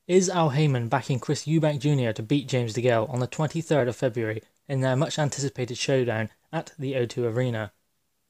Is Al Haymon backing Chris Eubank Jr. to beat James Degale on the 23rd of February in their much anticipated showdown at the O2 Arena?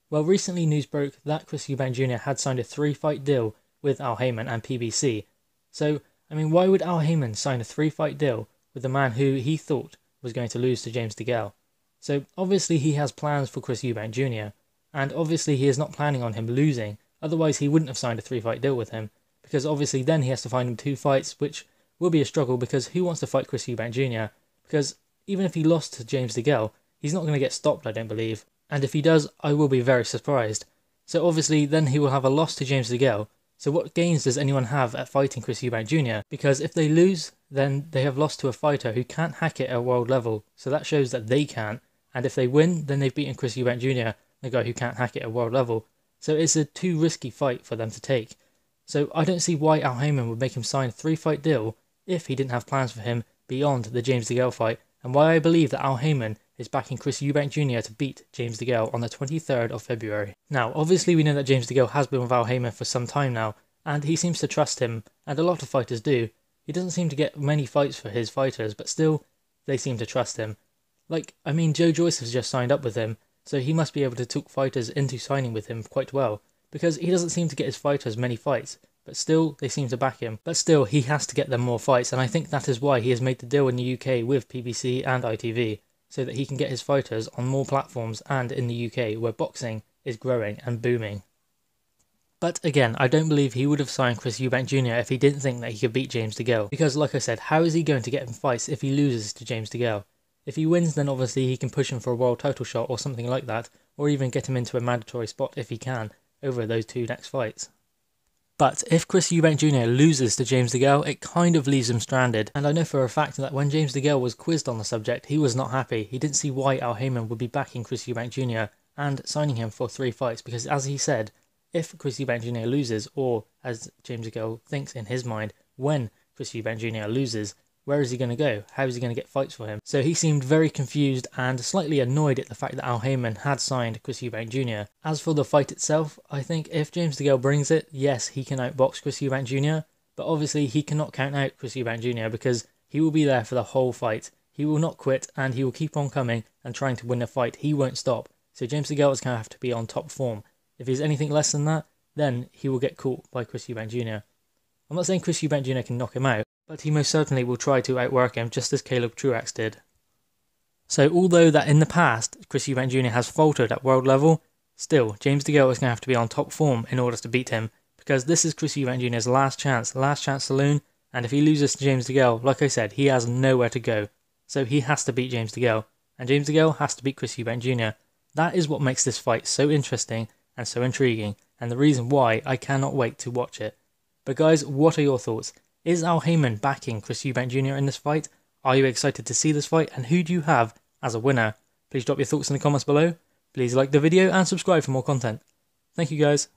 Well, recently news broke that Chris Eubank Jr. had signed a 3-fight deal with Al Haymon and PBC. So, why would Al Haymon sign a 3-fight deal with the man who he thought was going to lose to James Degale? So, obviously he has plans for Chris Eubank Jr., and obviously he is not planning on him losing, otherwise he wouldn't have signed a 3-fight deal with him, because obviously then he has to find him 2 fights, which will be a struggle because who wants to fight Chris Eubank Jr.? Because even if he lost to James Degale, he's not going to get stopped, I don't believe. And if he does, I will be very surprised. So obviously then he will have a loss to James Degale. So what gains does anyone have at fighting Chris Eubank Jr.? Because if they lose, then they have lost to a fighter who can't hack it at world level. So that shows that they can. And if they win, then they've beaten Chris Eubank Jr., the guy who can't hack it at world level. So it's a too risky fight for them to take. So I don't see why Al Haymon would make him sign a 3-fight deal if he didn't have plans for him beyond the James Degale fight, and why I believe that Al Haymon is backing Chris Eubank Jr. to beat James Degale on the 23rd of February. Now, obviously we know that James Degale has been with Al Haymon for some time now, and he seems to trust him, and a lot of fighters do. He doesn't seem to get many fights for his fighters, but still, they seem to trust him. Joe Joyce has just signed up with him, so he must be able to talk fighters into signing with him quite well, because he doesn't seem to get his fighters many fights, but still, they seem to back him. But still, he has to get them more fights, and I think that is why he has made the deal in the UK with PBC and ITV, so that he can get his fighters on more platforms and in the UK, where boxing is growing and booming. But again, I don't believe he would have signed Chris Eubank Jr. if he didn't think that he could beat James Degale, because like I said, how is he going to get him fights if he loses to James Degale? If he wins, then obviously he can push him for a world title shot or something like that, or even get him into a mandatory spot if he can, over those 2 next fights. But if Chris Eubank Jr. loses to James Degale, it kind of leaves him stranded, and I know for a fact that when James Degale was quizzed on the subject, he was not happy. He didn't see why Al Haymon would be backing Chris Eubank Jr. and signing him for 3 fights, because as he said, if Chris Eubank Jr. loses, or as James Degale thinks in his mind, when Chris Eubank Jr. loses, where is he going to go? How is he going to get fights for him? So he seemed very confused and slightly annoyed at the fact that Al Haymon had signed Chris Eubank Jr. As for the fight itself, I think if James Degale brings it, yes, he can outbox Chris Eubank Jr., but obviously he cannot count out Chris Eubank Jr. because he will be there for the whole fight. He will not quit, and he will keep on coming and trying to win the fight. He won't stop. So James Degale is going to have to be on top form. If he's anything less than that, then he will get caught by Chris Eubank Jr. I'm not saying Chris Eubank Jr. can knock him out, but he most certainly will try to outwork him just as Caleb Truax did. So although that in the past Chris Eubank Jr. has faltered at world level, still James Degale is going to have to be on top form in order to beat him, because this is Chris Eubank Jr.'s last chance saloon, and if he loses to James Degale, like I said, he has nowhere to go. So he has to beat James Degale, and James Degale has to beat Chris Eubank Jr. That is what makes this fight so interesting and so intriguing, and the reason why I cannot wait to watch it. But guys, what are your thoughts? Is Al Haymon backing Chris Eubank Jr. in this fight? Are you excited to see this fight, and who do you have as a winner? Please drop your thoughts in the comments below. Please like the video and subscribe for more content. Thank you guys.